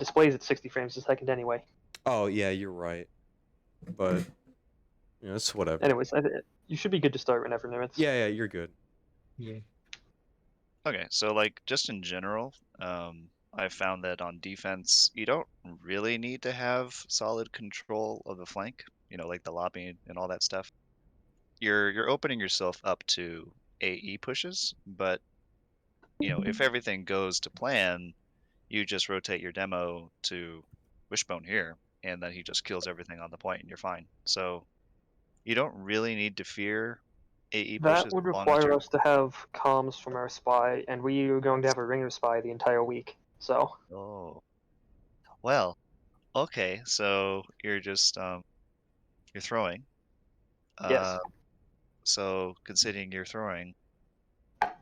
displays at 60 frames a second anyway. Oh yeah, you're right. But it's whatever. Anyways, you should be good to start whenever, Nimitz. Yeah, you're good. Yeah. Okay, so like just in general, I've found that on defense, you don't really need to have solid control of the flank, like the lobby and all that stuff. You're opening yourself up to AE pushes, but if everything goes to plan, you just rotate your demo to Wishbone here, and then he just kills everything on the point, and you're fine. So you don't really need to fear AE pushes That would as long as require you're. us to have comms from our spy, and we are going to have a ringer spy the entire week. So Oh, well, okay. So you're just you're throwing. yes, So considering you're throwing,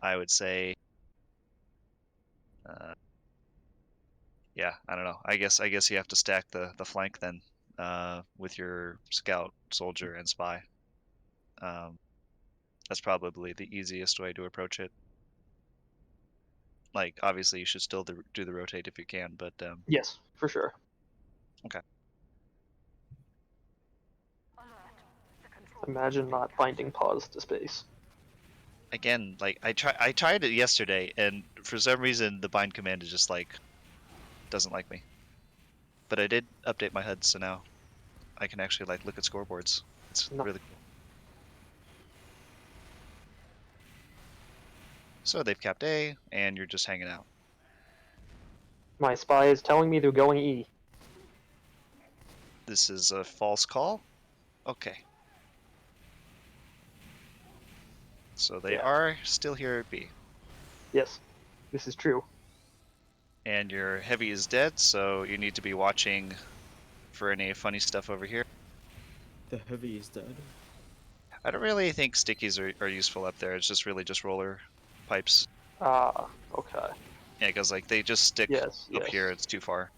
I would say, uh, yeah, I don't know. I guess you have to stack the flank then, with your scout, soldier, and spy. That's probably the easiest way to approach it. Like, obviously, you should still do the rotate if you can, but yes, for sure. okay. Imagine not finding pause to space. Again, like I tried it yesterday, and for some reason the bind command is just like doesn't like me. But I did update my HUD, so now I can actually like look at scoreboards. It's No. really cool. So they've capped A, and you're just hanging out. My spy is telling me they're going E. This is a false call? Okay. So they are still here at B. Yes, this is true. And your heavy is dead, so you need to be watching for any funny stuff over here. The heavy is dead. I don't really think stickies are useful up there. It's just really just roller pipes. Ah, okay. Yeah, because like they just stick Yes, up yes. here. It's too far.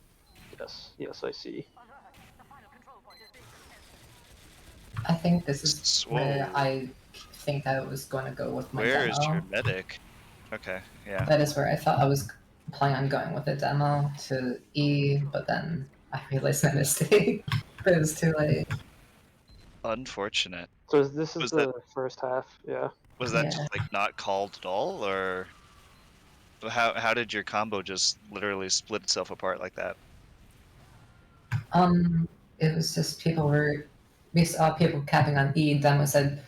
Yes, I see. I think this is Whoa. where I think I was going to go with my Where demo. is your medic? Okay, yeah. That is where I thought I was planning on going with the demo to E, but then I realized my mistake. But it was too late. Unfortunate. So this is Was the first half, yeah. Was that Yeah. just like not called at all, or how did your combo just literally split itself apart like that? It was just we saw people capping on E. Demo said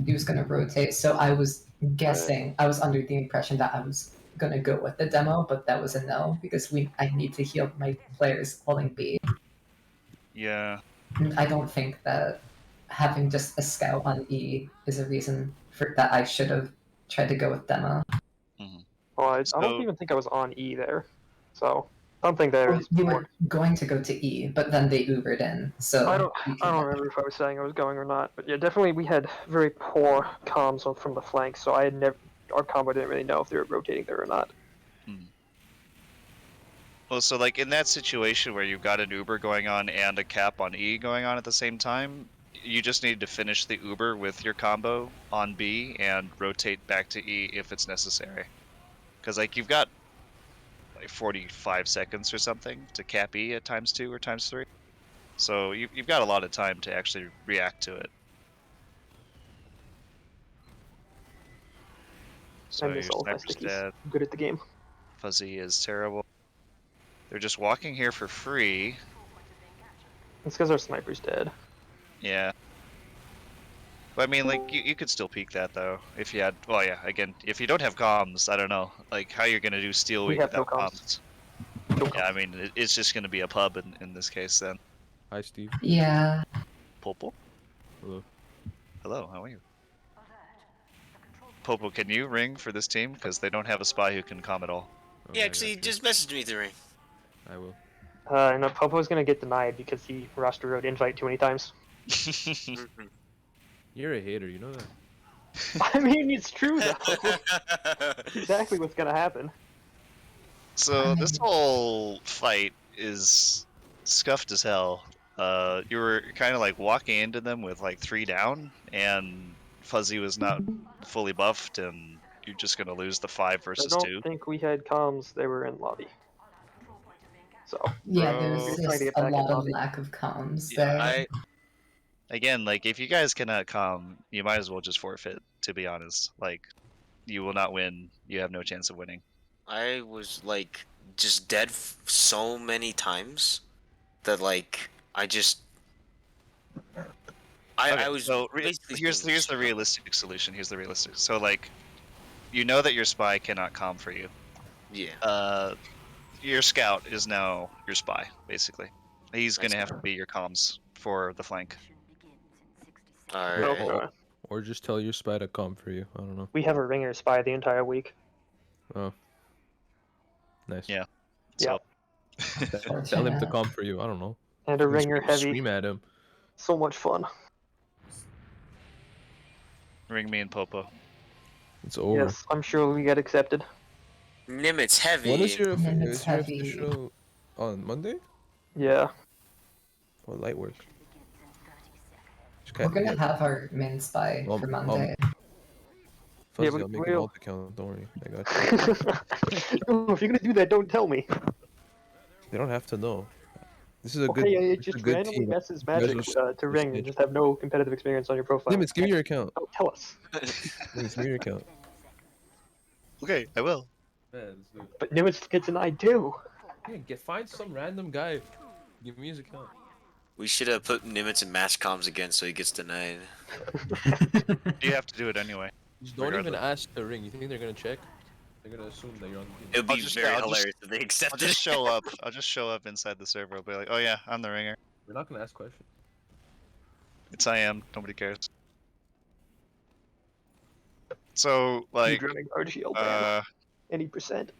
he was going to rotate, so I was guessing. I was under the impression that I was going to go with the demo, but that was a no because I need to heal my players holding B. Yeah. I don't think that having just a scout on E is a reason for that I should have tried to go with demo. Mm-hmm. Well, I don't even think I was on E there, so something there is. You were going to go to E, but then they Ubered in. So I don't remember if I was saying I was going or not, but yeah, definitely we had very poor comms from the flanks, so I had never. Our combo didn't really know if they were rotating there or not. Well, so like in that situation where you've got an Uber going on and a cap on E going on at the same time, you just need to finish the Uber with your combo on B and rotate back to E if it's necessary. Because like you've got like 45 seconds or something to cap E at ×2 or ×3. So you've got a lot of time to actually react to it. So I miss your all my sniper's stickies. dead. I'm good at the game. Fuzzy is terrible. They're just walking here for free. It's because our sniper's dead. Yeah. But I mean, like, you could still peek that, though, if you had... Well, yeah, again, if you don't have comms, I don't know. Like, how you're gonna do Steel We Week have no without comms. comms? Yeah, I mean, it's just gonna be a pub in this case, then. Hi, Steve. Yeah. Popo? Hello. Hello, how are you? Popo, can you ring for this team? Because they don't have a spy who can comm at all. Yeah, actually, just message me through ring. I will. No, Popo's gonna get denied because he roster wrote invite too many times. You're a hater, you know that? I mean, it's true though. Exactly what's gonna happen. So this whole fight is scuffed as hell. You were kind of like walking into them with like 3 down, and Fuzzy was not fully buffed, and you're just gonna lose the 5 versus I 2. don't think we had comms. They were in lobby. So Yeah, Bro. there's We're trying to just get a back in lot of lobby. lack of comms Yeah, there. Again, like if you guys cannot calm, you might as well just forfeit. To be honest, like you will not win. You have no chance of winning. I was like just dead so many times that like I just Okay, I was so basically here's being the realistic solution. Here's the realistic. So like, you know that your spy cannot calm for you. yeah. Your scout is now your spy, basically. He's Nice. gonna have to be your comms for the flank. Alright. Okay. Or just tell your spy to come for you. I don't know. We have a ringer spy the entire week. Oh. Nice. Yeah. Yeah. So Tell him to Fortunate. come for you. I don't know. And a You ringer heavy. Scream at him. So much fun. ring me and Popo. It's over. Yes, I'm sure we get accepted. Nimitz heavy. When is your Nimitz is your heavy. official on Monday? Yeah. Or light work? We're gonna have our main spy for Monday. Fuzzy, we I'll make an will. alt account. Don't worry, I got you. No, if you're gonna do that, don't tell me. They don't have to know. This is a Okay, good. yeah, This is a just good randomly team. message You guys magic are to ring and snitch. just have no competitive experience on your profile. Nimitz, give me your account. Don't tell us. Nimitz, give me your account. Okay, I will. Man, But Nimitz gets an I do. find some random guy. Give me his account. We should have put Nimitz in match comms again so he gets denied. You have to do it anyway. Just don't even Regardless. ask the ring. You think they're gonna check? They're gonna assume that you're on the It team. would be I'll just- very yeah, I'll just- hilarious if they I'll accepted just it. show up. I'll just show up inside the server. I'll be like, oh yeah, I'm the ringer. We're not gonna ask questions. It's I am. Nobody cares. So like, Huge running guard shield ban. Any percent.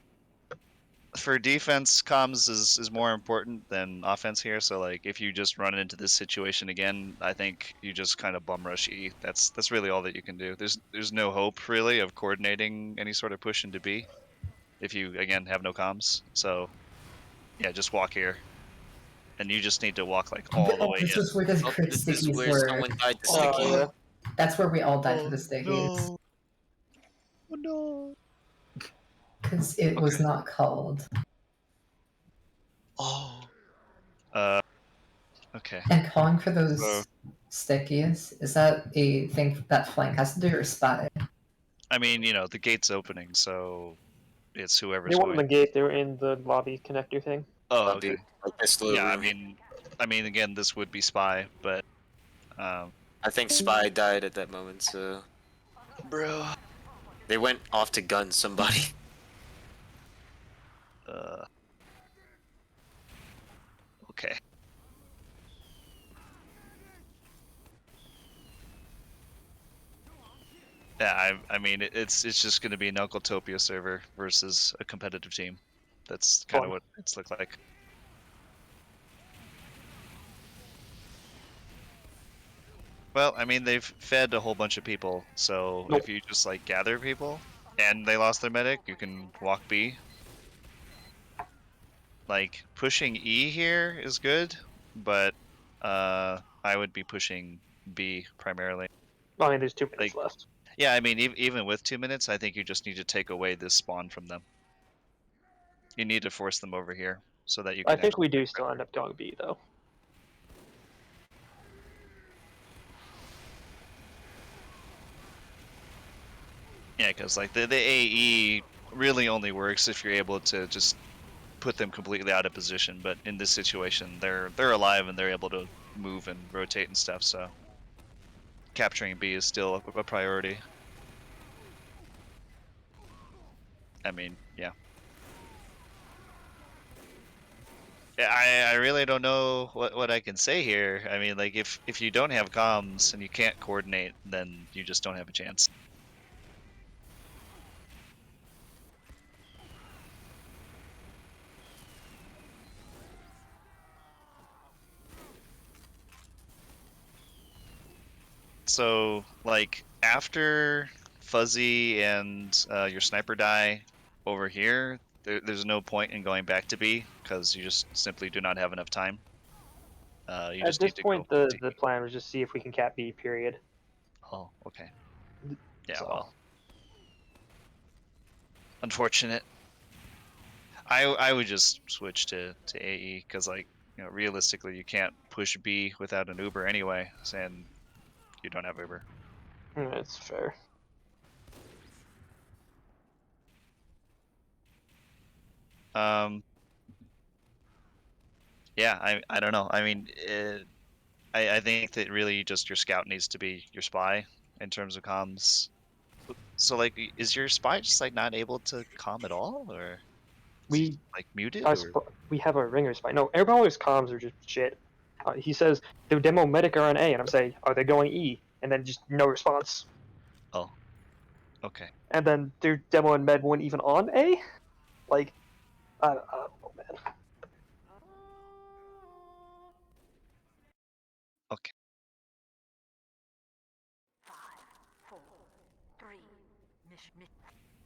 for defense, comms is more important than offense here. So like, if you just run into this situation again, I think you just kind of bum rush E. That's really all that you can do. There's no hope really of coordinating any sort of push into B, if you again have no comms. So yeah, just walk here, and you just need to walk like all the way This in. was where the Oh, crit this is stickies where were. someone died to Oh, sticky. yeah. That's where we all died for the stickies. No. Oh no. Because it was not called. Oh. Okay. And calling for those So- stickies, is that a thing that flank has to do or spy? I mean, you know, the gate's opening, so it's whoever's They weren't going. in the gate, they were in the lobby connector thing. Oh, Lobby, okay. like this little Yeah, room. I mean, again, this would be spy, but, I think Spy died at that moment, so bro. they went off to gun somebody. Okay. Yeah, I mean, it's just going to be an Uncletopia server versus a competitive team. That's kind of Fun. what it's looked like. Well, I mean, they've fed a whole bunch of people, so Nope. if you just like gather people and they lost their medic, you can walk B. Like pushing E here is good, but I would be pushing B primarily. I mean, there's 2 minutes Like- left. Yeah, I mean, even with 2 minutes, I think you just need to take away this spawn from them. You need to force them over here so that you can. I think actually- we do still end up going B, though. Yeah, because like the AE really only works if you're able to just put them completely out of position. But in this situation, they're alive and they're able to move and rotate and stuff. So capturing B is still a priority. I mean, yeah. Yeah, I really don't know what I can say here. I mean, like if you don't have comms and you can't coordinate, then you just don't have a chance. So, like, after Fuzzy and your sniper die over here, there's no point in going back to B, because you just simply do not have enough time. You At just this need to point, go the plan was just see if we can cap B, period. Oh, okay. Yeah, So- well. Unfortunate. I would just switch to AE because like realistically you can't push B without an Uber anyway, and you don't have Uber. That's fair. Yeah, I don't know. I mean, I think that really just your scout needs to be your spy in terms of comms. So like, is your spy just like not able to comm at all, or is he We like muted, or? we have a ringer spy. No, everybody's comms are just shit. He says the demo medic are on A, and I'm saying, are they going E? And then just no response. Oh, okay. And then their demo and med weren't even on A. Like, I don't know, man. Okay.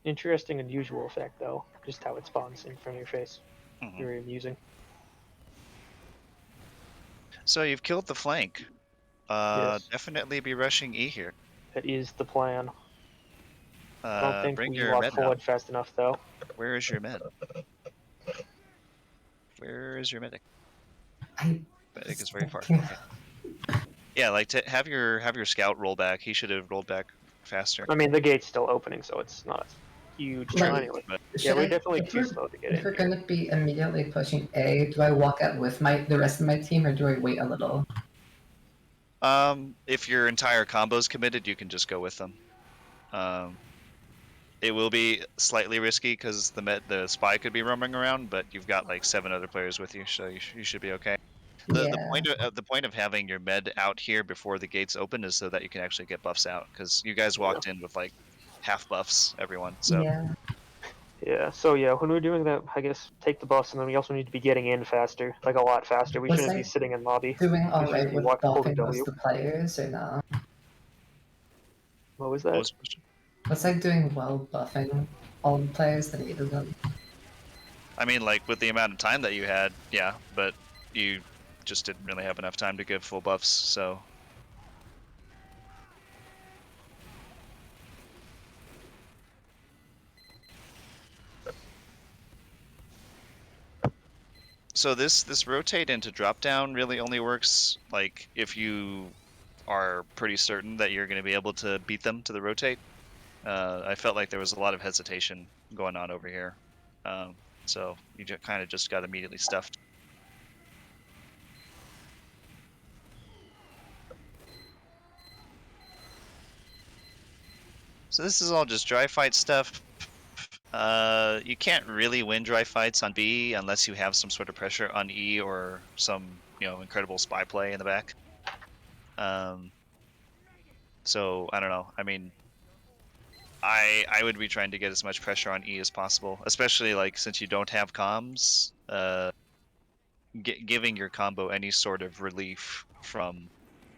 Interesting, unusual effect though. Just how it spawns in front of your face. Mhm. Very amusing. So you've killed the flank. Yes. Definitely be rushing E here. That is the plan. I don't think Bring we your walk med out. forward fast enough though. Where is your med? Where is your medic? Medic is very far. Okay. Yeah, like to have your scout roll back. He should have rolled back faster. I mean, the gate's still opening, so it's not a huge Like, anyway. But Yeah, we're definitely if too we're, slow to get if in we're here. gonna be immediately pushing A, do I walk out with the rest of my team, or do I wait a little? if your entire combo's committed, you can just go with them. It will be slightly risky because the spy could be roaming around, but you've got like 7 other players with you, so you should be okay. The Yeah. the point of having your med out here before the gates open is so that you can actually get buffs out, because you guys walked in with like half buffs, everyone. So Yeah. Yeah, so yeah, when we're doing that, I guess take the bus, and then we also need to be getting in faster, like a lot faster. We Was shouldn't I be sitting in lobby. doing We should just alright be with holding buffing most W. of the players, or no? What was what that? was the question? Was I doing well buffing all the players that needed them? I mean, like with the amount of time that you had, yeah, but you just didn't really have enough time to give full buffs, so. So this rotate into drop down really only works like if you are pretty certain that you're going to be able to beat them to the rotate. I felt like there was a lot of hesitation going on over here, so you kind of just got immediately stuffed. So this is all just dry fight stuff. You can't really win dry fights on B unless you have some sort of pressure on E or some incredible spy play in the back. So I don't know. I mean, I would be trying to get as much pressure on E as possible, especially like since you don't have comms. Giving your combo any sort of relief from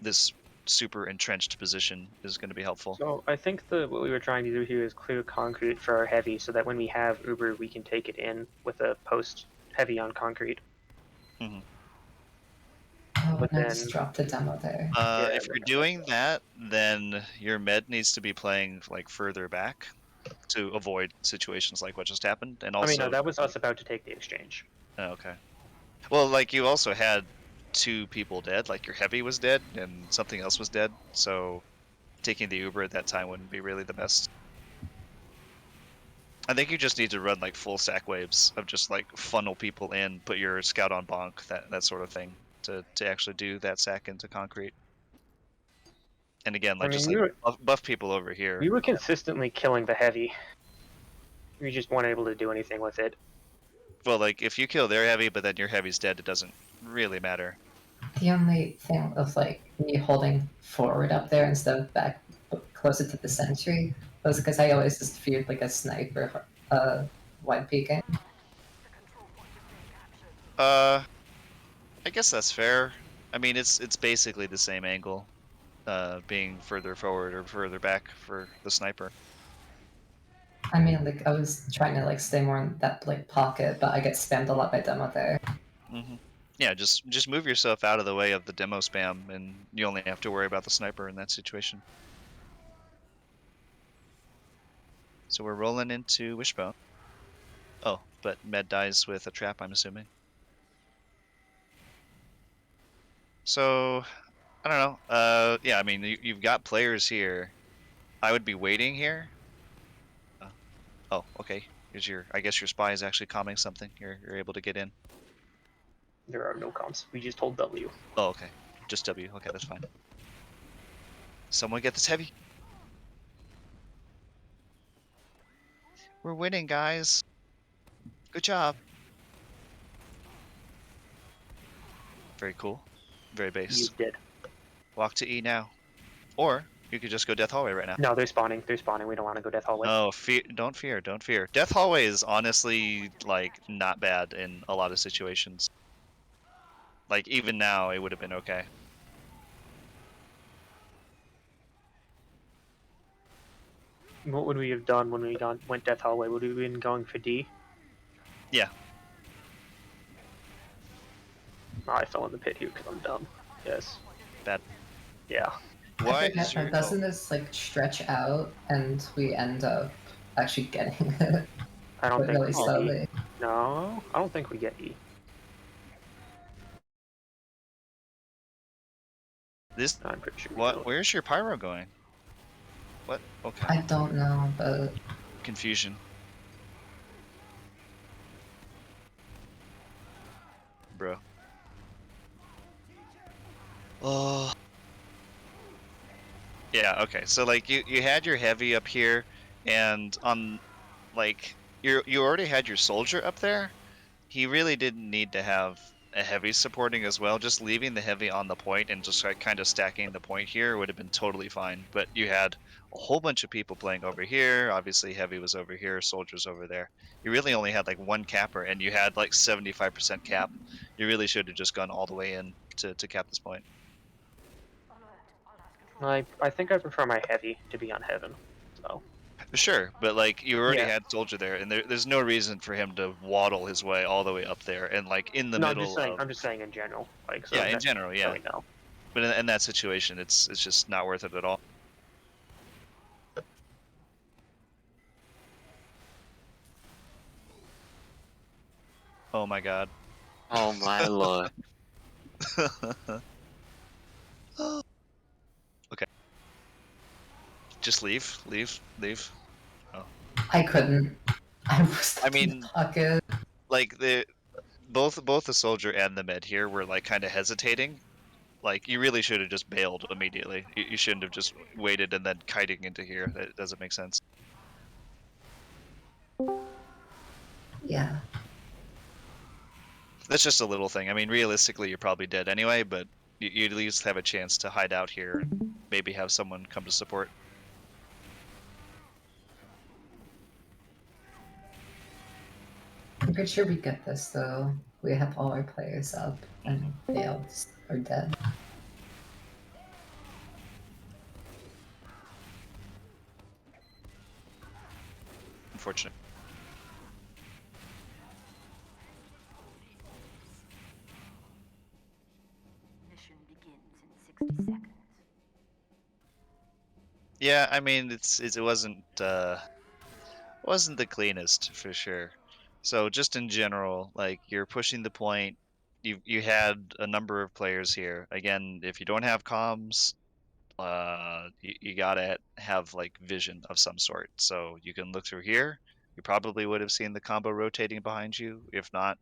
this super entrenched position is going to be helpful. So I think what we were trying to do here is clear concrete for our heavy, so that when we have Uber, we can take it in with a post heavy on concrete. Mm-hmm. Oh, But and I then- just dropped a demo there. If you're doing that, then your med needs to be playing like further back to avoid situations like what just happened. And also, I mean, no, that was us about to take the exchange. Oh, okay. Well, like you also had 2 people dead. Like your heavy was dead and something else was dead. So taking the Uber at that time wouldn't be really the best. I think you just need to run like full stack waves of just like funnel people in, put your scout on bonk, that sort of thing, to actually do that sack into concrete. And again, like I mean, just we like were buff people over here. we were consistently killing the heavy. We just weren't able to do anything with it. Well, like if you kill their heavy, but then your heavy's dead, it doesn't really matter. The only thing of like me holding forward up there instead of back closer to the sentry was because I always just feared like a sniper wide peeking. I guess that's fair. I mean, it's basically the same angle, being further forward or further back for the sniper. I mean, like I was trying to like stay more in that like pocket, but I get spammed a lot by demo there. Mm-hmm. Yeah, just move yourself out of the way of the demo spam, and you only have to worry about the sniper in that situation. So we're rolling into Wishbone. Oh, but Med dies with a trap, I'm assuming. So, I don't know. Yeah, I mean, you've got players here. I would be waiting here. Oh, okay. Here's your. I guess your spy is actually calming something. You're able to get in. There are no comms. We just hold W. Oh, okay. Just W. Okay, that's fine. Someone get this heavy. We're winning, guys. Good job. Very cool. Very base. You did. Walk to E now. Or you could just go Death Hallway right now. No, they're spawning. They're spawning. We don't want to go Death Hallway. No, don't fear, don't fear. Death Hallway is honestly, like, not bad in a lot of situations. Like, even now, it would have been okay. What would we have done when we went Death Hallway? Would we have been going for D? Yeah. Oh, I fell in the pit here because I'm dumb. Yes. Bad. Yeah. Why I forget, is your... doesn't this like stretch out and we end up actually getting it I don't but think really we get E. slowly? No, I don't think we get E. This... I'm pretty sure. What? Where's your pyro going? What? Okay. I don't know, but Confusion. Bro. Oh. Yeah, okay. So like you had your heavy up here and on like you already had your soldier up there. He really didn't need to have a heavy supporting as well. Just leaving the heavy on the point and just like kind of stacking the point here would have been totally fine. But you had a whole bunch of people playing over here. Obviously heavy was over here, soldiers over there. You really only had like one capper and you had like 75% cap. You really should have just gone all the way in to cap this point. I think I prefer my heavy to be on heaven. So Sure, but like you already Yeah. had soldier there, and there's no reason for him to waddle his way all the way up there and like in the no, middle of. I'm just saying in general. Like so Yeah, in general, yeah. Really no. But in that situation, it's just not worth it at all. Oh my god. Oh my lord. Okay. Just leave. I couldn't. I was I mean, pocket. like both the soldier and the med here were like kind of hesitating. Like you really should have just bailed immediately. You shouldn't have just waited and then kiting into here. That doesn't make sense. Yeah. That's just a little thing. I mean, realistically, you're probably dead anyway, but you at least have a chance to hide out here and maybe have someone come to support. I'm pretty sure we get this though. We have all our players up and they all just are dead. Unfortunate. Mission begins in 60 seconds. Yeah, I mean, it wasn't the cleanest for sure. So just in general, like you're pushing the point. You had a number of players here. Again, if you don't have comms, you gotta have like vision of some sort. So you can look through here. You probably would have seen the combo rotating behind you. If not,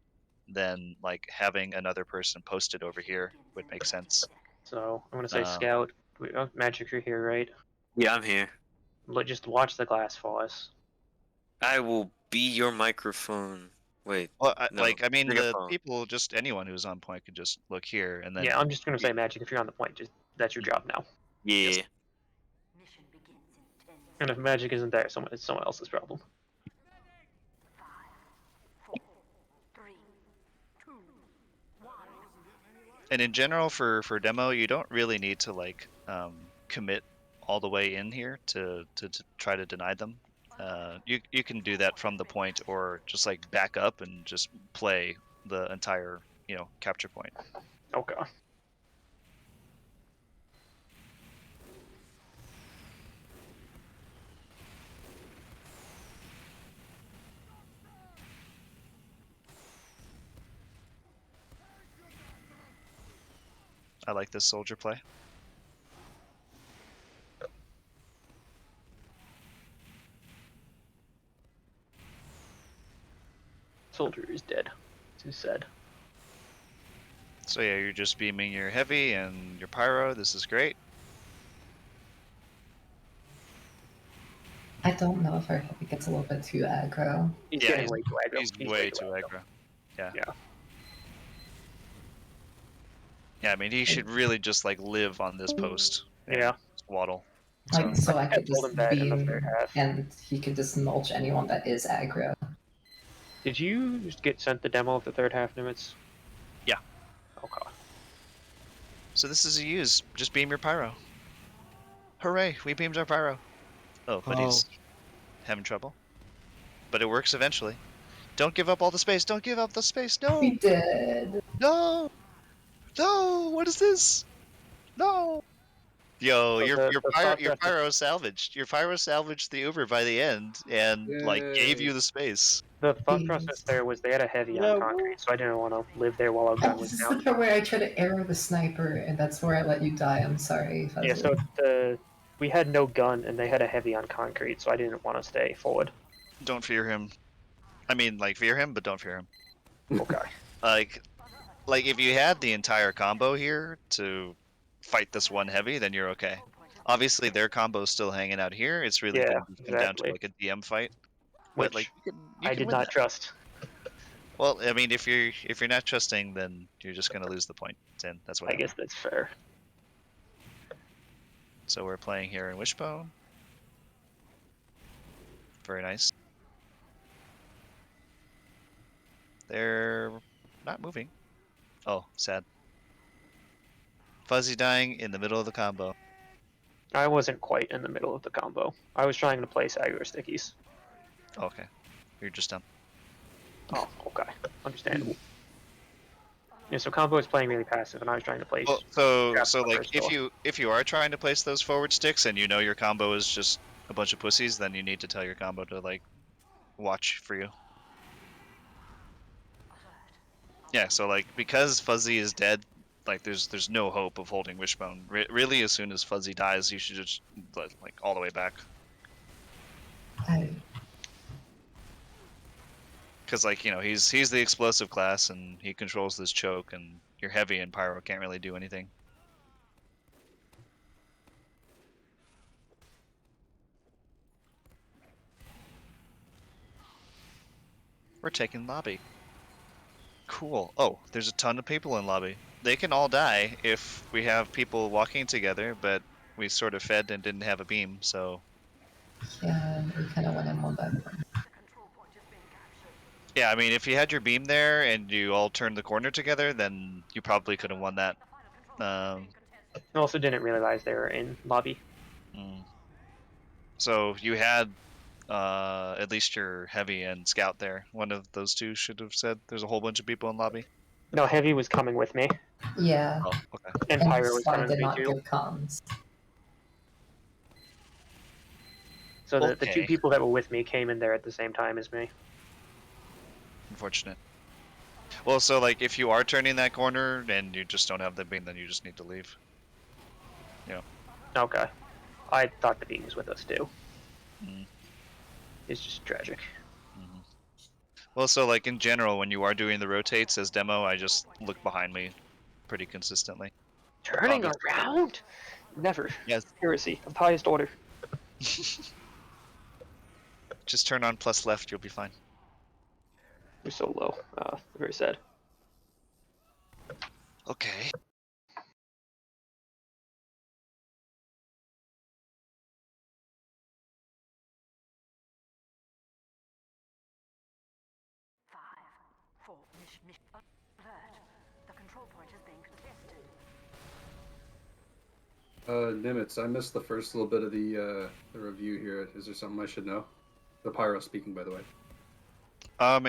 then like having another person posted over here would make sense. So I'm gonna say Um, scout. Magic, you're here, right? Yeah, I'm here. Just watch the glass for us. I will be your microphone. Wait. Well, No. I mean, the Megaphone. people, just anyone who's on point could just look here, and then Yeah, I'm just gonna say magic. If you're on the point, just that's your job now. Yeah. Yes. Mission begins in 10 And if magic isn't there, it's someone else's problem. 5, 4, 3, 2, 1. And in general, for demo, you don't really need to like commit all the way in here to try to deny them. You can do that from the point, or just like back up and just play the entire capture point. Okay. I like this soldier play. Soldier is dead. Too sad. So yeah, you're just beaming your heavy and your pyro. This is great. I don't know if our heavy gets a little bit too aggro. He's Yeah, getting way too aggro. He's way too aggro. Yeah. Yeah. Yeah, I mean, he should really just like live on this post. And Yeah. waddle. Like, so I could told just him that in the beam, third half. and he could just mulch anyone that is aggro. Did you just get sent the demo of the third half, Nimitz? Yeah. Okay. So this is a use. Just beam your pyro. Hooray! We beamed our pyro. Oh, but he's having trouble. But it works eventually. Don't give up all the space. Don't give up the space. No. We did. No. No. What is this? No. Yo, So your the thought process- pyro salvaged. Your pyro salvaged the Uber by the end and like gave you the space. The thought process there was they had a heavy on concrete, so I didn't want to live there while our gun was This is down. the part where I try to arrow the sniper, and that's where I let you die. I'm sorry. Yeah, so we had no gun and they had a heavy on concrete, so I didn't want to stay forward. Don't fear him. I mean, like fear him, but don't fear him. Okay. Like if you had the entire combo here to fight this one heavy, then you're okay. Obviously, their combo's still hanging out here. It's really Yeah, going to come down to exactly. like a DM fight. Which But like, you I can did win not that. trust. Well, I mean, if you're not trusting, then you're just gonna lose the point, and that's what I happened. guess that's fair. So we're playing here in Wishbone. Very nice. They're not moving. Oh, sad. Fuzzy dying in the middle of the combo. I wasn't quite in the middle of the combo. I was trying to place aggro stickies. Okay, you're just done. Oh, okay. Understandable. Yeah, so combo is playing really passive, and I was trying to place. Well, Yeah, so like first off. if you are trying to place those forward sticks and you know your combo is just a bunch of pussies, then you need to tell your combo to like watch for you. Yeah, so like because Fuzzy is dead, like there's no hope of holding Wishbone. Really, as soon as Fuzzy dies, you should just like all the way back. Because like he's the explosive class and he controls this choke, and your heavy and pyro can't really do anything. We're taking lobby. Cool. Oh, there's a ton of people in lobby. They can all die if we have people walking together, but we sort of fed and didn't have a beam, so... Yeah, we kind of went in one by one. Yeah, I mean, if you had your beam there and you all turned the corner together, then you probably could have won that. I also didn't realize they were in lobby. So you had at least your heavy and scout there. One of those two should have said there's a whole bunch of people in lobby. No, heavy was coming with me, Yeah, Oh, okay. and and pyro was Spy coming did with me not too. give comms. So the two Okay. people that were with me came in there at the same time as me. Unfortunate. Well, so like if you are turning that corner and you just don't have the beam, then you just need to leave. Okay. I thought the beam was with us too. Mm. It's just tragic. Well, so like in general, when you are doing the rotates as demo, I just look behind me pretty consistently. Turning Obviously. around? Never. Yes. Heresy of the highest order. Just turn on plus left, you'll be fine. We're so low. Very sad. Okay. Mission alert. The control point is being contested. Nimitz, I missed the first little bit of the review here. Is there something I should know? The pyro speaking, by the way.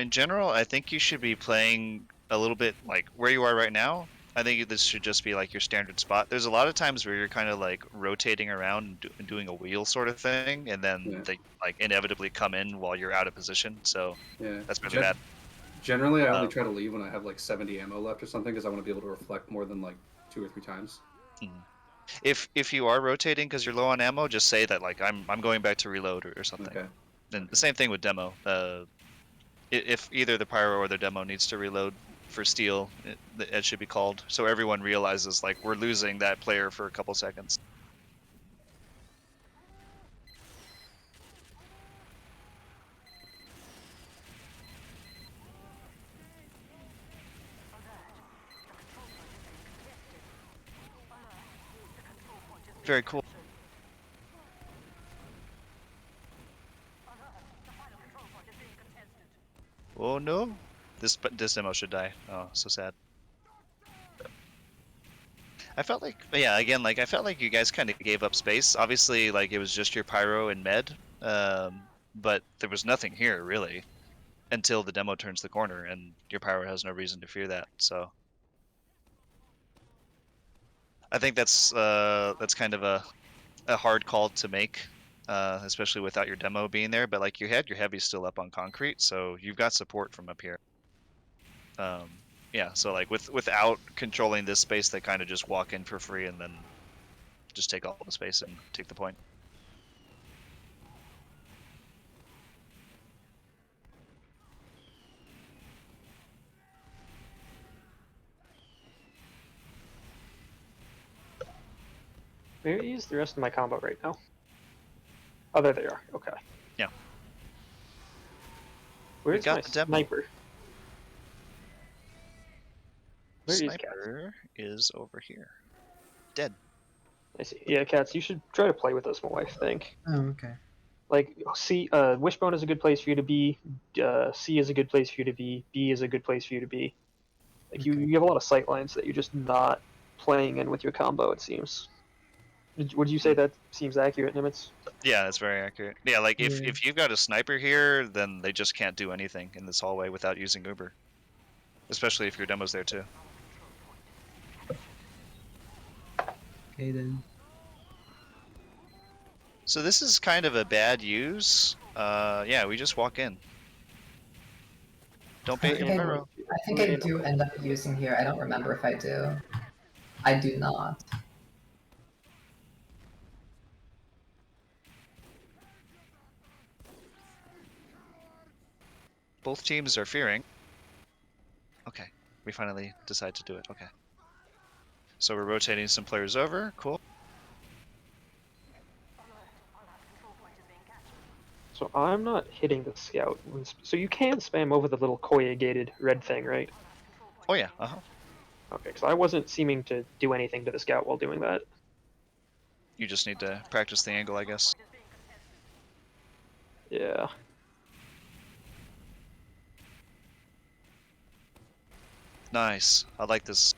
In general, I think you should be playing a little bit like where you are right now. I think this should just be like your standard spot. There's a lot of times where you're kind of like rotating around and doing a wheel sort of thing, and then they like inevitably come in while you're out of position. So Yeah, that's really bad. Generally, I only try to leave when I have like 70 ammo left or something, because I want to be able to reflect more than like 2 or 3 times. If you are rotating because you're low on ammo, just say that like I'm going back to reload or something. Okay. And the same thing with demo. If either the pyro or the demo needs to reload for steal, it should be called so everyone realizes like we're losing that player for a couple seconds. Very cool. Oh no, this demo should die. Oh, so sad. I felt like, yeah, again, like I felt like you guys kind of gave up space. Obviously, like it was just your pyro and med, but there was nothing here really until the demo turns the corner, and your pyro has no reason to fear that. So I think that's kind of a hard call to make, especially without your demo being there. But like you had your heavy still up on concrete, so you've got support from up here. Yeah, so like without controlling this space, they kind of just walk in for free and then just take all the space and take the point. Where is the rest of my combo right now? Oh, there they are. Okay. Yeah. Where's got my the demo. sniper? Where is Cat? Sniper is over here. Dead. I see. Yeah, Cats, you should try to play with us more, I think. Oh, okay. Like, C, Wishbone is a good place for you to be. C is a good place for you to be. B is a good place for you to be. Like, Okay. you have a lot of sight lines that you're just not playing in with your combo, it seems. Would you say that seems accurate, Nimitz? Yeah, that's very accurate. Yeah, like Yeah. if you've got a sniper here, then they just can't do anything in this hallway without using Uber. Especially if your demo's there too. Okay then. So this is kind of a bad use. Yeah, we just walk in. Don't bait your Okay. pyro. I think I do end up using here. I don't remember if I do. I do not. Both teams are fearing. Okay, we finally decide to do it. Okay. So we're rotating some players over. Cool. So I'm not hitting the scout. So you can spam over the little corrugated red thing, right? Oh yeah. Uh-huh. Okay, because I wasn't seeming to do anything to the scout while doing that. You just need to practice the angle, I guess. Yeah. Nice. I like this.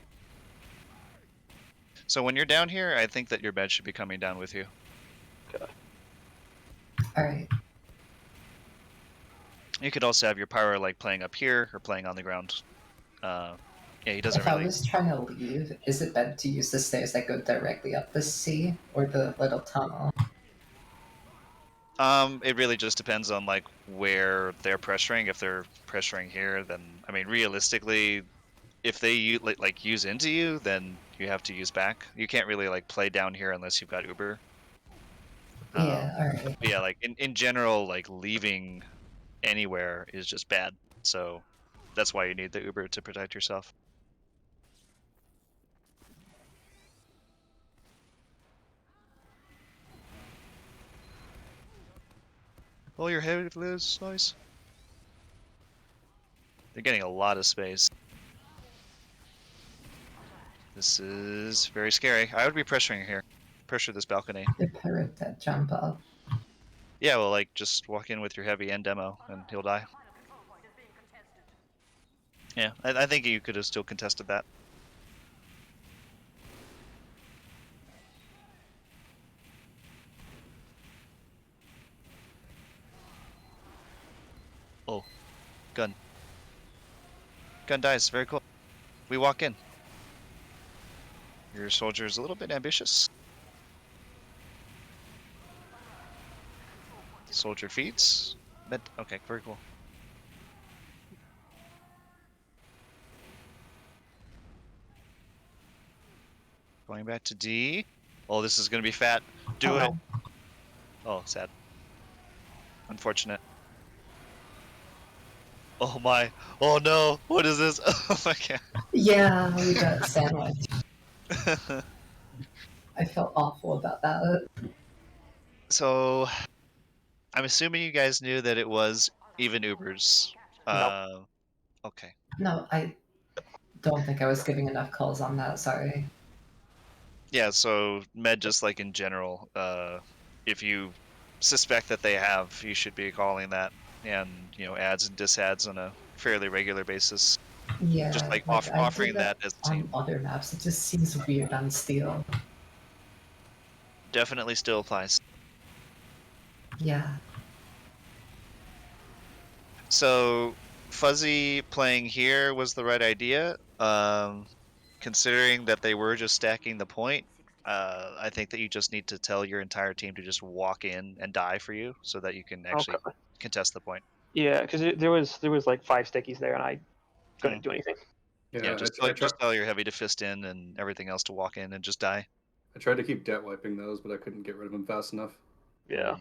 So when you're down here, I think that your bed should be coming down with you. Okay. Alright. You could also have your pyro like playing up here or playing on the ground. Yeah, he doesn't If really. I was trying to leave, is it better to use the stairs that go directly up the C or the little tunnel? It really just depends on like where they're pressuring. If they're pressuring here, then I mean, realistically, if they like use into you, then you have to use back. You can't really like play down here unless you've got Uber. Yeah, alright. But yeah, like in general, like leaving anywhere is just bad. So that's why you need the Uber to protect yourself. Oh, your head is nice. They're getting a lot of space. This is very scary. I would be pressuring here. Pressure this balcony. The pirate that jump up. Yeah, well, like, just walk in with your heavy and demo, and he'll die. Yeah, I think you could have still contested that. Oh, gun. Gun dies, very cool. We walk in. Your soldier is a little bit ambitious. Soldier feeds. Okay, very cool. Going back to D. Oh, this is gonna be fat. Do it. Oh, sad. Unfortunate. Oh my. Oh no. What is this? Oh my god. Yeah, we got sandwiched. I felt awful about that. So, I'm assuming you guys knew that it was even Ubers. Okay. No, I don't think I was giving enough calls on that. Sorry. Yeah, so med just like in general, if you suspect that they have, you should be calling that and, ads and disads on a fairly regular basis. Yeah, Just like I offering did that as a team. on other maps. It just seems weird on Steel. Definitely still applies. Yeah. So Fuzzy playing here was the right idea. Considering that they were just stacking the point, I think that you just need to tell your entire team to just walk in and die for you, so that you can actually Okay. contest the point. Yeah, because there was like 5 stickies there, and I couldn't do anything. Yeah, Yeah, just I just tell your heavy to fist in and everything else to walk in and just die. tried to keep debt wiping those, but I couldn't get rid of them fast enough. Yeah.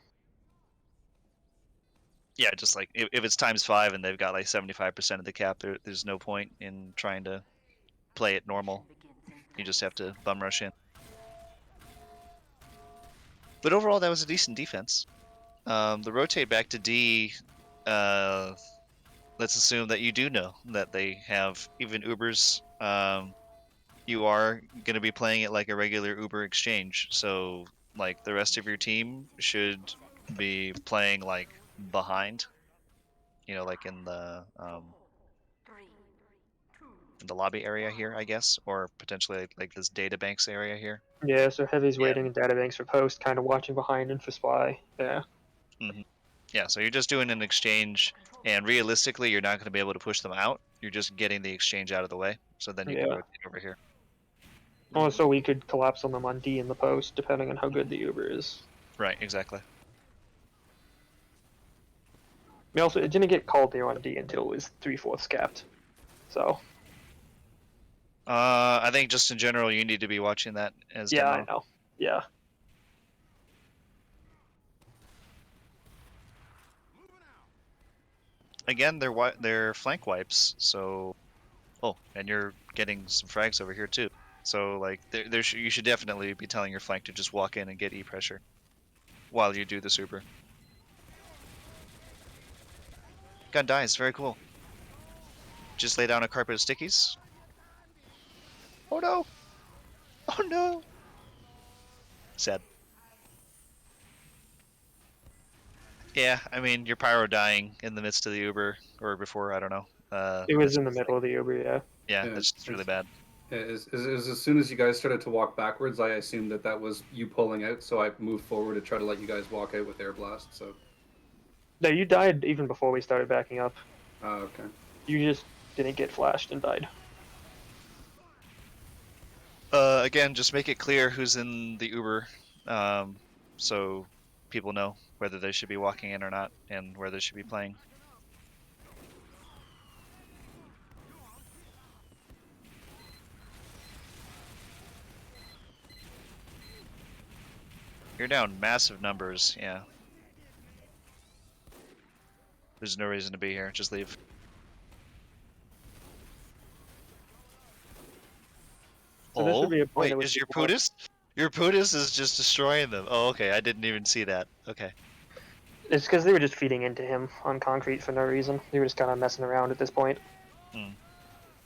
Yeah, just like if it's ×5 and they've got like 75% of the cap, there's no point in trying to play it normal. You just have to bum rush in. But overall, that was a decent defense. The rotate back to D. Let's assume that you do know that they have even Ubers. You are going to be playing it like a regular Uber exchange, so like the rest of your team should be playing like behind, like in the lobby area here, I guess, or potentially like this data banks area here. Yeah, so Heavy's Yeah. waiting in databanks for post, kind of watching behind and for spy. Yeah. Yeah, so you're just doing an exchange, and realistically, you're not going to be able to push them out. You're just getting the exchange out of the way, so then you can Yeah. rotate over here. Also, we could collapse on them on D in the post, depending on how good the Uber is. Right, exactly. I mean, also, it didn't get called there on D until it was 3/4 capped. So, I think just in general, you need to be watching that as yeah, demo. I know. Yeah. Again, they're flank wipes, so and you're getting some frags over here too. So like you should definitely be telling your flank to just walk in and get E pressure while you do the super. Gun dies, very cool. Just lay down a carpet of stickies. Oh no! Oh no! Sad. Yeah, I mean, your pyro dying in the midst of the Uber, or before, I don't know. It was that's in the just middle of the Uber, yeah. Yeah, Yeah, that's just really bad. Yeah, as soon as you guys started to walk backwards, I assumed that was you pulling out, so I moved forward to try to let you guys walk out with air blast. So, No, you died even before we started backing up. okay. You just didn't get flashed and died. Again, just make it clear who's in the Uber, so people know whether they should be walking in or not, and where they should be playing. You're down massive numbers, yeah. There's no reason to be here, just leave. So this would be a point wait, at which is your people have- Putis? Your Putis is just destroying them. Oh, okay, I didn't even see that. Okay. It's because they were just feeding into him on concrete for no reason. They were just kind of messing around at this point.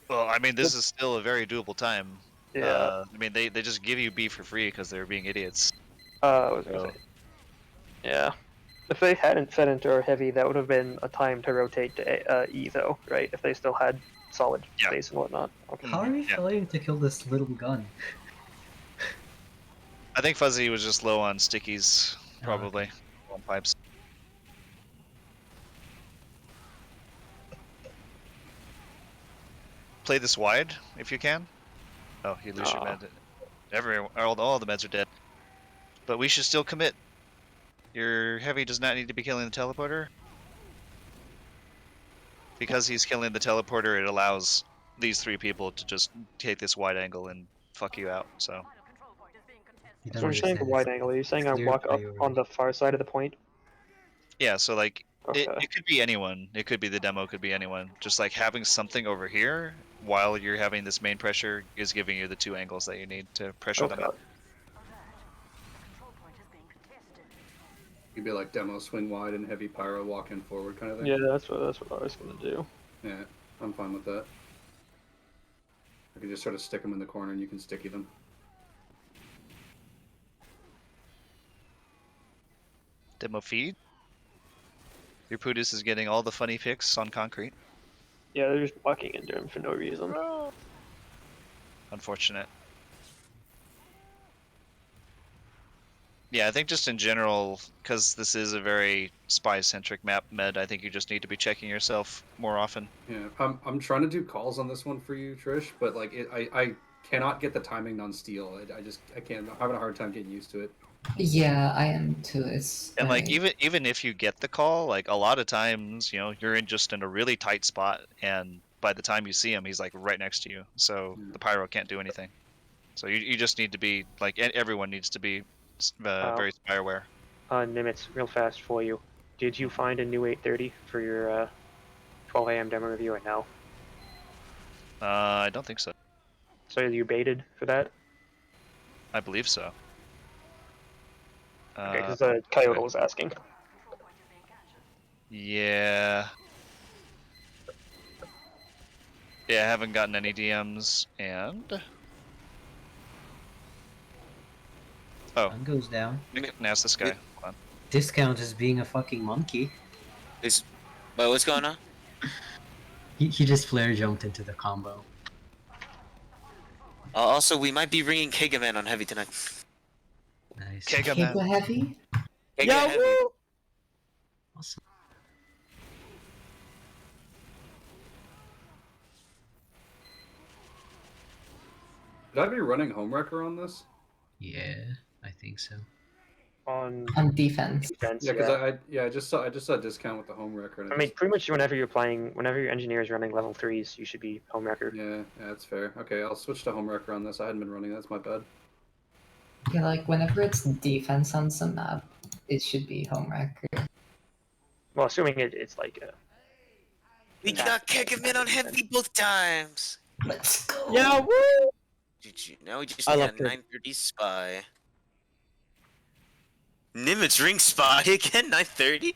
Well, I mean, this is still a very doable time. Yeah. I mean, they just give you B for free because they're being idiots. I was gonna So- say. Yeah. If they hadn't fed into our heavy, that would have been a time to rotate to E, though, right? If they still had solid Yeah. space and whatnot. Okay. How are we Yeah. failing to kill this little gun? I think Fuzzy was just low on stickies, Oh, probably. On pipes. Play this wide if you can. Oh, you lose your Aw. med. All the meds are dead. But we should still commit. Your heavy does not need to be killing the teleporter. Because he's killing the teleporter, it allows these 3 people to just take this wide angle and fuck you out. So You So don't I'm saying the wide understand. angle. Are you saying I Clear walk up on priority. the far side of the point? Yeah, so like Okay. it could be anyone. It could be the demo, could be anyone. Just like having something over here while you're having this main pressure is giving you the 2 angles that you need to pressure them Okay. out. The control point is being contested. You'd be like demo swing wide and heavy pyro walk in forward kind of thing. Yeah, that's what I was gonna do. Yeah, I'm fine with that. I can just sort of stick them in the corner and you can sticky them. Demo feed. Your Pudis is getting all the funny picks on concrete. Yeah, they're just walking into him for no reason. Unfortunate. Yeah, I think just in general, because this is a very spy-centric map, Med, I think you just need to be checking yourself more often. Yeah, I'm trying to do calls on this one for you, Trish, but like I cannot get the timing on steel. I can't. I'm having a hard time getting used to it. Yeah, I am too. It's And like I- even if you get the call, like a lot of times, you're in a really tight spot, and by the time you see him, he's like right next to you. So the pyro can't do anything. So you just need to be like everyone needs to be very spy aware. Nimitz, real fast for you. Did you find a new 830 for your 12 a.m. demo review or no? I don't think so. So you baited for that? I believe so. Okay, because Okay. Coyote was asking. Yeah. Yeah, I haven't gotten any DMs, and Sun goes down. I can ask this guy. Hold on. Discount is being a fucking monkey. Wait, what's going on? He just flare jumped into the combo. Also, we might be ringing Kegaman on heavy tonight. Nice. Kegaman. Kega heavy? Kega heavy. Awesome. Should I be running Homewrecker on this? Yeah, I think so. On On defense. defense, Yeah, because I just saw a discount with the Homewrecker. And I mean, pretty much whenever your engineer is running level 3s, you should be home record. yeah, that's fair. Okay, I'll switch to Homewrecker on this. I hadn't been running. That's my bad. Yeah, like whenever it's defense on some map, it should be home record. Well, assuming it's like a... We got Kegaman on heavy both times. Let's go. Yeah, woo! Now we just I need a love Keg. 930 spy. Nimitz ring spy again, 930.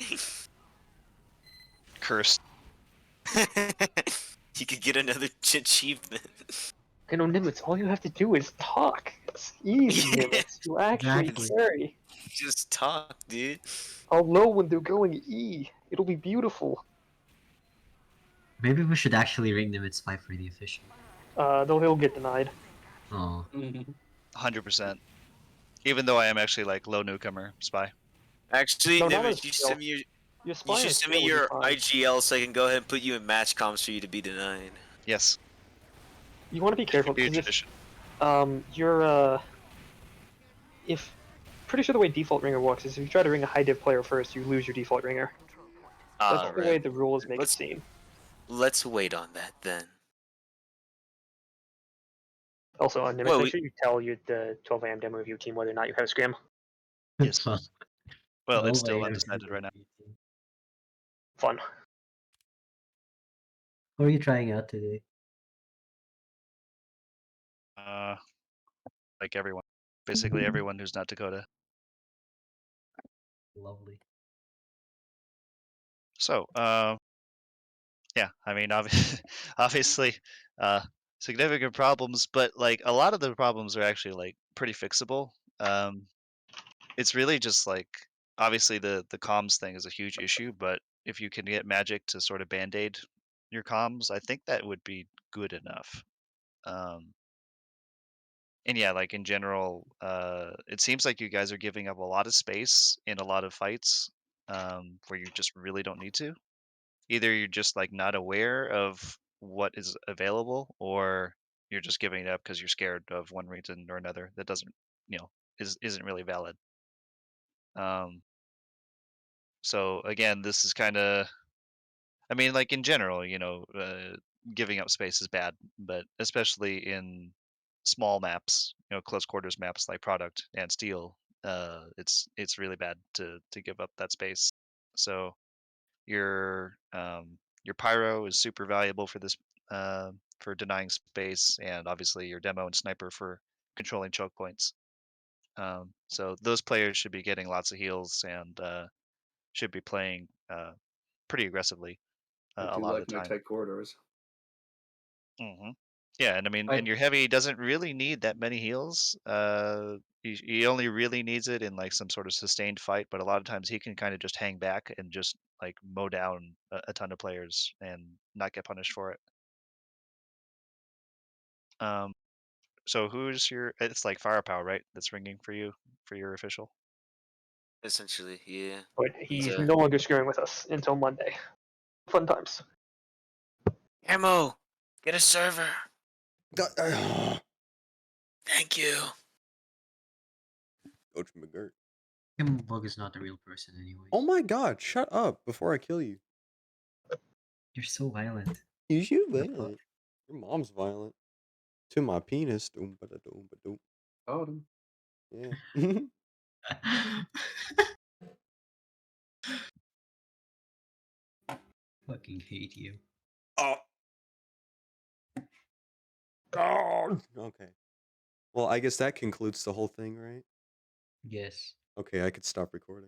Cursed. You could get another achievement. You know, Nimitz, all you have to do is talk. It's easy, Nimitz. You actually Exactly. carry. Just talk, dude. I'll know when they're going E. It'll be beautiful. Maybe we should actually ring them at spy for the official. Though he'll get denied. Oh. 100%. Even though I am actually like low newcomer spy. Actually, No, not Nimitz, as you skill. send me your, Your you spy should and send me skill would your be fine. IGL so I can go ahead and put you in match comms for you to be denied. Yes. You want to be careful Huge because addition. you're if pretty sure the way default ringer works is if you try to ring a high div player first, you lose your default ringer. That's the way the rules make it seem. Let's wait on that then. Also, on Nimitz, Well, make sure you tell the 12 a.m. demo review team whether or not you have a scrim. Yes. Well, Well, it's oh, still yeah, undecided right now. Fun. What are you trying out today? Like everyone. Basically everyone who's not Dakota. Lovely. So, yeah, I mean, obviously, significant problems, but like a lot of the problems are actually like pretty fixable. It's really just like obviously the comms thing is a huge issue, but if you can get Magic to sort of band-aid your comms, I think that would be good enough. And yeah, like in general, it seems like you guys are giving up a lot of space in a lot of fights, where you just really don't need to. Either you're just like not aware of what is available, or you're just giving it up because you're scared of one reason or another that doesn't, isn't really valid. So again, this is kind of, I mean, like in general, giving up space is bad, but especially in small maps, close quarters maps like Product and Steel, it's really bad to give up that space. So your Pyro is super valuable for this, for denying space, and obviously your Demo and Sniper for controlling choke points. So those players should be getting lots of heals and should be playing pretty aggressively I a do lot of like the my time. tight corridors. Yeah, and I mean, and your heavy doesn't really need that many heals. He only really needs it in like some sort of sustained fight, but a lot of times he can kind of just hang back and just like mow down a ton of players and not get punished for it. So who's your? It's like Firepower, right? That's ringing for you for your official. Essentially, yeah. But he's no longer screwing with us until Monday. Fun times. Ammo, get a server. Thank you. Coach McGirt. Kim Bug is not a real person anyway. Oh my god, shut up before I kill you. You're so violent. Is you violent? Your mom's violent. To my penis. Doom ba da doom ba doom. Oh, Yeah. Fucking hate you. Oh. Oh. Okay. Well, I guess that concludes the whole thing, right? Yes. Okay, I could stop recording.